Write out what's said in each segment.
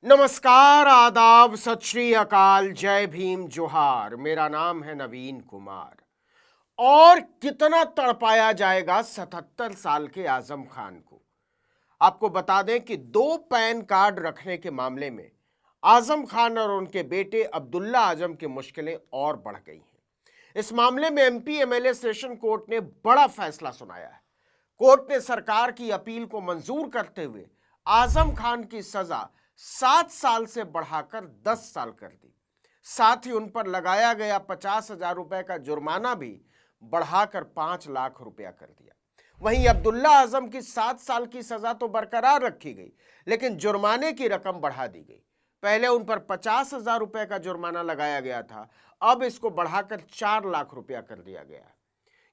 नमस्कार, आदाब, सत श्री अकाल, जय भीम, जोहार। मेरा नाम है नवीन कुमार। और कितना तड़पाया जाएगा 77 साल के आजम खान को। आपको बता दें कि 2 पैन कार्ड रखने के मामले में आजम खान और उनके बेटे अब्दुल्ला आजम की मुश्किलें और बढ़ गई हैं। इस मामले में एमपी एमएलए सेशन कोर्ट ने बड़ा फैसला सुनाया है। कोर्ट ने सरकार की अपील को मंजूर करते हुए आजम खान की सजा 7 साल से बढ़ाकर 10 साल कर दी। साथ ही उन पर लगाया गया 50,000 रुपए का जुर्माना भी बढ़ाकर 5 लाख रुपया कर दिया। वहीं अब्दुल्ला आजम की 7 साल की सजा तो बरकरार रखी गई, लेकिन जुर्माने की रकम बढ़ा दी गई। पहले उन पर 50,000 रुपए का जुर्माना लगाया गया था, अब इसको बढ़ाकर 4 लाख रुपया कर दिया गया है।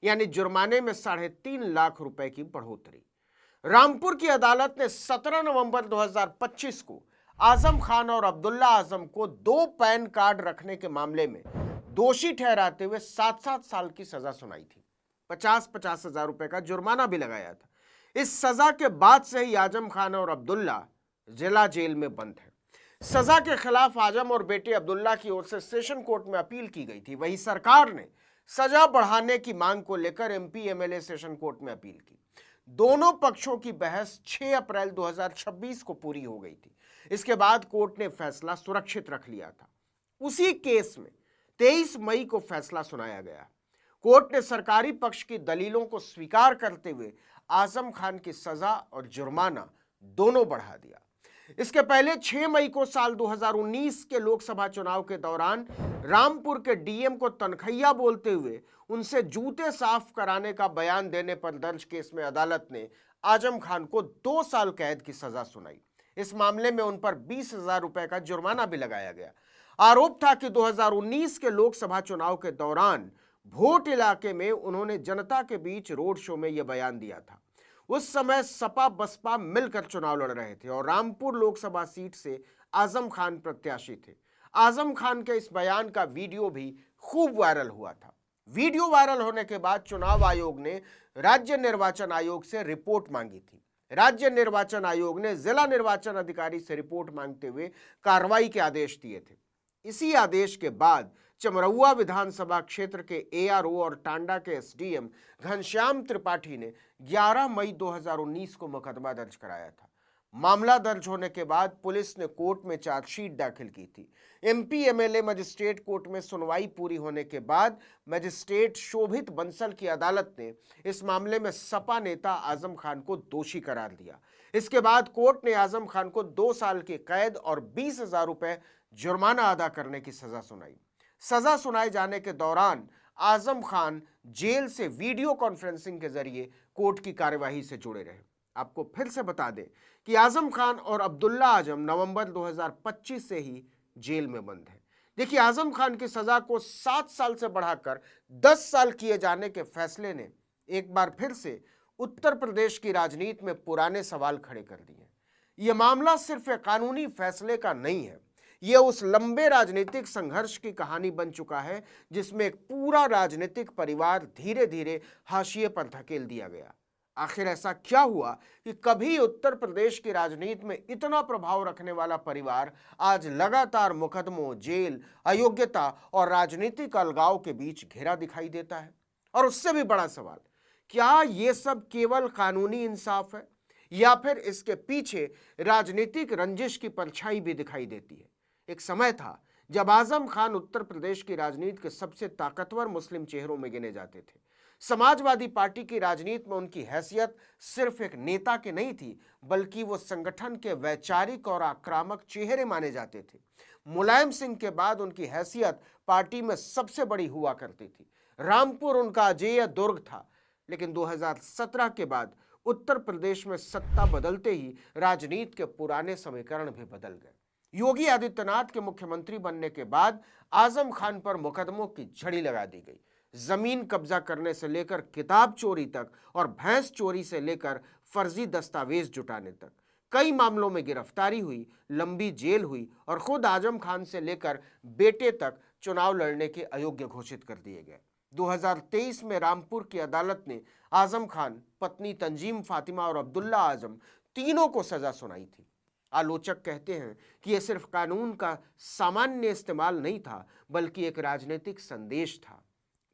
यानी जुर्माने में 3.5 लाख रुपए की बढ़ोतरी। रामपुर की अदालत ने 17 नवंबर 2025 को आजम खान और अब्दुल्ला आजम को 2 पैन कार्ड रखने के मामले में दोषी ठहराते हुए 7-7 साल की सजा सुनाई थी। 50-50 हजार रुपए का जुर्माना भी लगाया था। इस सजा के बाद से ही आजम खान और अब्दुल्ला जिला जेल में बंद है। सजा के खिलाफ आजम और बेटे अब्दुल्ला की ओर से सेशन कोर्ट में अपील की गई थी। वहीं सरकार ने सजा बढ़ाने की मांग को लेकर एमपी एमएलए सेशन कोर्ट में अपील की। दोनों पक्षों की बहस 6 अप्रैल 2026 को पूरी हो गई थी। इसके बाद कोर्ट ने फैसला सुरक्षित रख लिया था। उसी केस में 23 मई को फैसला सुनाया गया। कोर्ट ने सरकारी पक्ष की दलीलों को स्वीकार करते हुए आजम खान की सजा और जुर्माना दोनों बढ़ा दिया। इसके पहले 6 मई को साल 2019 के लोकसभा चुनाव के दौरान रामपुर के डीएम को तनखैया बोलते हुए उनसे जूते साफ कराने का बयान देने पर दर्ज केस में अदालत ने आजम खान को 2 साल कैद की सजा सुनाई। इस मामले में उन पर 20,000 रुपए का जुर्माना भी लगाया गया। आरोप था कि 2019 के लोकसभा चुनाव के दौरान भोट इलाके में उन्होंने जनता के बीच रोड शो में यह बयान दिया था। उस समय सपा बसपा मिलकर चुनाव लड़ रहे थे और रामपुर लोकसभा सीट से आजम खान प्रत्याशी थे। आजम खान के इस बयान का वीडियो भी खूब वायरल हुआ था। वीडियो वायरल होने के बाद चुनाव आयोग ने राज्य निर्वाचन आयोग से रिपोर्ट मांगी थी। राज्य निर्वाचन आयोग ने जिला निर्वाचन अधिकारी से रिपोर्ट मांगते हुए कार्रवाई के आदेश दिए थे। इसी आदेश के बाद चमरौआ विधानसभा क्षेत्र के एआरओ और टांडा के एसडीएम घनश्याम त्रिपाठी ने 11 मई 2019 को मुकदमा दर्ज कराया था। मामला दर्ज होने के बाद पुलिस ने कोर्ट में चार्जशीट दाखिल की थी। एमपी एमएलए मजिस्ट्रेट कोर्ट में सुनवाई पूरी होने के बाद मजिस्ट्रेट शोभित बंसल की अदालत ने इस मामले में सपा नेता आजम खान को दोषी करार दिया। इसके बाद कोर्ट ने आजम खान को 2 साल की कैद और 20,000 रुपए जुर्माना अदा करने की सजा सुनाई। सजा सुनाए जाने के दौरान आजम खान जेल से वीडियो कॉन्फ्रेंसिंग के जरिए कोर्ट की कार्यवाही से जुड़े रहे। आपको फिर से बता दें कि आजम खान और अब्दुल्ला आजम नवंबर 2025 से ही जेल में बंद हैं। देखिए, आजम खान की सजा को 7 साल से बढ़ाकर 10 साल किए जाने के फैसले ने एक बार फिर से उत्तर प्रदेश की राजनीति में पुराने सवाल खड़े कर दिए। यह मामला सिर्फ एक कानूनी फैसले का नहीं है, यह उस लंबे राजनीतिक संघर्ष की कहानी बन चुका है जिसमें एक पूरा राजनीतिक परिवार धीरे धीरे हाशिए पर धकेल दिया गया। आखिर ऐसा क्या हुआ कि कभी उत्तर प्रदेश की राजनीति में इतना प्रभाव रखने वाला परिवार आज लगातार मुकदमों, जेल, अयोग्यता और राजनीतिक अलगाव के बीच घिरा दिखाई देता है? और उससे भी बड़ा सवाल, क्या ये सब केवल कानूनी इंसाफ है या फिर इसके पीछे राजनीतिक रंजिश की परछाई भी दिखाई देती है? एक समय था जब आजम खान उत्तर प्रदेश की राजनीति के सबसे ताकतवर मुस्लिम चेहरों में गिने जाते थे। समाजवादी पार्टी की राजनीति में उनकी हैसियत सिर्फ एक नेता की नहीं थी, बल्कि वो संगठन के वैचारिक और आक्रामक चेहरे माने जाते थे। मुलायम सिंह के बाद उनकी हैसियत पार्टी में सबसे बड़ी हुआ करती थी। रामपुर उनका अजेय दुर्ग था, लेकिन 2017 के बाद उत्तर प्रदेश में सत्ता बदलते ही राजनीति के पुराने समीकरण भी बदल गए। योगी आदित्यनाथ के मुख्यमंत्री बनने के बाद आजम खान पर मुकदमों की झड़ी लगा दी गई। जमीन कब्जा करने से लेकर किताब चोरी तक और भैंस चोरी से लेकर फर्जी दस्तावेज जुटाने तक कई मामलों में गिरफ्तारी हुई, लंबी जेल हुई और खुद आजम खान से लेकर बेटे तक चुनाव लड़ने के अयोग्य घोषित कर दिए गए। 2023 में रामपुर की अदालत ने आजम खान, पत्नी तंजीम फातिमा और अब्दुल्ला आजम तीनों को सजा सुनाई थी। आलोचक कहते हैं कि यह सिर्फ कानून का सामान्य इस्तेमाल नहीं था, बल्कि एक राजनीतिक संदेश था।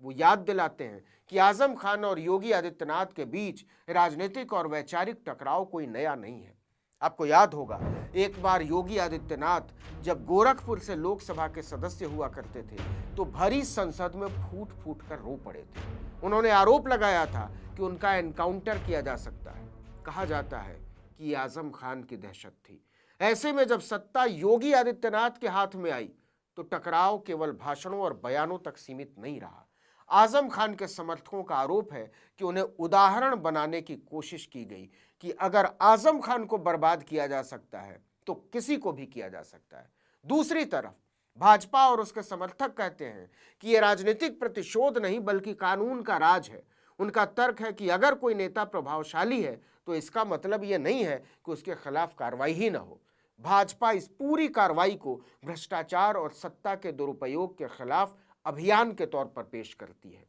वो याद दिलाते हैं कि आजम खान और योगी आदित्यनाथ के बीच राजनीतिक और वैचारिक टकराव कोई नया नहीं है। आपको याद होगा, एक बार योगी आदित्यनाथ जब गोरखपुर से लोकसभा के सदस्य हुआ करते थे तो भरी संसद में फूट फूट कर रो पड़े थे। उन्होंने आरोप लगाया था कि उनका एनकाउंटर किया जा सकता है। कहा जाता है कि ये आजम खान की दहशत थी। ऐसे में जब सत्ता योगी आदित्यनाथ के हाथ में आई तो टकराव केवल भाषणों और बयानों तक सीमित नहीं रहा। आजम खान के समर्थकों का आरोप है कि उन्हें उदाहरण बनाने की कोशिश की गई कि अगर आजम खान को बर्बाद किया जा सकता है तो किसी को भी किया जा सकता है। दूसरी तरफ भाजपा और उसके समर्थक कहते हैं कि यह राजनीतिक प्रतिशोध नहीं बल्कि कानून का राज है। उनका तर्क है कि अगर कोई नेता प्रभावशाली है तो इसका मतलब यह नहीं है कि उसके खिलाफ कार्रवाई ही न हो। भाजपा इस पूरी कार्रवाई को भ्रष्टाचार और सत्ता के दुरुपयोग के खिलाफ अभियान के तौर पर पेश करती है।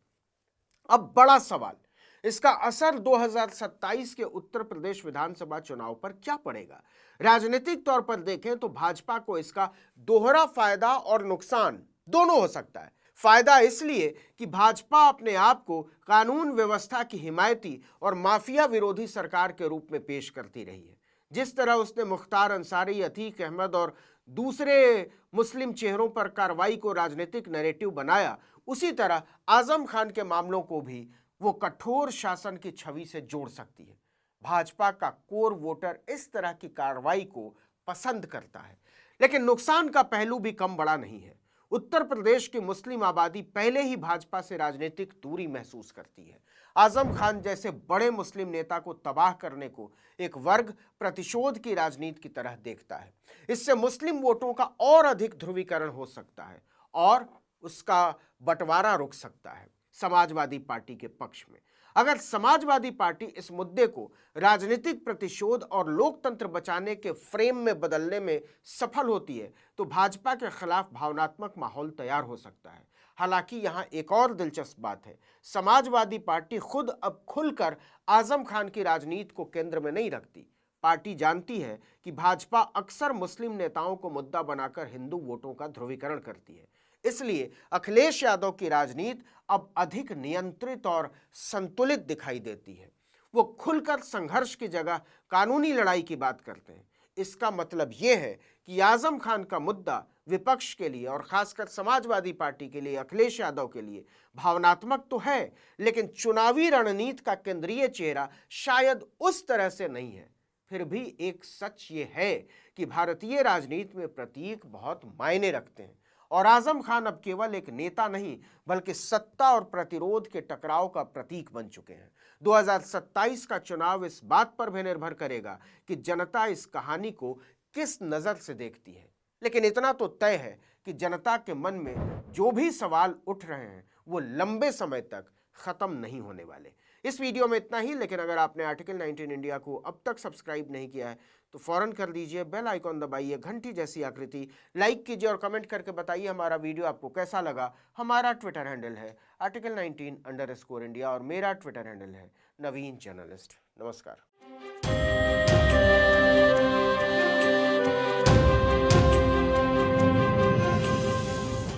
अब बड़ा सवाल, इसका असर 2027 के उत्तर प्रदेश विधानसभा चुनाव पर क्या पड़ेगा? राजनीतिक तौर पर देखें तो भाजपा को इसका दोहरा फायदा और नुकसान दोनों हो सकता है। फायदा इसलिए कि भाजपा अपने आप को कानून व्यवस्था की हिमायती और माफिया विरोधी सरकार के रूप में पेश करती रही है। जिस तरह उसने मुख्तार अंसारी, अतीक अहमद और दूसरे मुस्लिम चेहरों पर कार्रवाई को राजनीतिक नैरेटिव बनाया, उसी तरह आजम खान के मामलों को भी वो कठोर शासन की छवि से जोड़ सकती है। भाजपा का कोर वोटर इस तरह की कार्रवाई को पसंद करता है। लेकिन नुकसान का पहलू भी कम बड़ा नहीं है। उत्तर प्रदेश की मुस्लिम आबादी पहले ही भाजपा से राजनीतिक दूरी महसूस करती है। आजम खान जैसे बड़े मुस्लिम नेता को तबाह करने को एक वर्ग प्रतिशोध की राजनीति की तरह देखता है। इससे मुस्लिम वोटों का और अधिक ध्रुवीकरण हो सकता है और उसका बंटवारा रुक सकता है समाजवादी पार्टी के पक्ष में। अगर समाजवादी पार्टी इस मुद्दे को राजनीतिक प्रतिशोध और लोकतंत्र बचाने के फ्रेम में बदलने में सफल होती है तो भाजपा के खिलाफ भावनात्मक माहौल तैयार हो सकता है। हालांकि यहाँ एक और दिलचस्प बात है, समाजवादी पार्टी खुद अब खुलकर आजम खान की राजनीति को केंद्र में नहीं रखती। पार्टी जानती है कि भाजपा अक्सर मुस्लिम नेताओं को मुद्दा बनाकर हिंदू वोटों का ध्रुवीकरण करती है। इसलिए अखिलेश यादव की राजनीति अब अधिक नियंत्रित और संतुलित दिखाई देती है। वो खुलकर संघर्ष की जगह कानूनी लड़ाई की बात करते हैं। इसका मतलब यह है कि आजम खान का मुद्दा विपक्ष के लिए और खासकर समाजवादी पार्टी के लिए, अखिलेश यादव के लिए भावनात्मक तो है, लेकिन चुनावी रणनीति का केंद्रीय चेहरा शायद उस तरह से नहीं है। फिर भी एक सच ये है कि भारतीय राजनीति में प्रतीक बहुत मायने रखते हैं और आजम खान अब केवल एक नेता नहीं बल्कि सत्ता और प्रतिरोध के टकराव का प्रतीक बन चुके हैं। 2027 का चुनाव इस बात पर भी निर्भर करेगा कि जनता इस कहानी को किस नजर से देखती है। लेकिन इतना तो तय है कि जनता के मन में जो भी सवाल उठ रहे हैं वो लंबे समय तक खत्म नहीं होने वाले। इस वीडियो में इतना ही, लेकिन अगर आपने आर्टिकल 19 इंडिया को अब तक सब्सक्राइब नहीं किया है तो फौरन कर दीजिए, बेल आइकॉन दबाइए, घंटी जैसी आकृति, लाइक कीजिए और कमेंट करके बताइए हमारा वीडियो आपको कैसा लगा। हमारा ट्विटर हैंडल है आर्टिकल 19_इंडिया और मेरा ट्विटर हैंडल है नवीन जर्नलिस्ट। नमस्कार।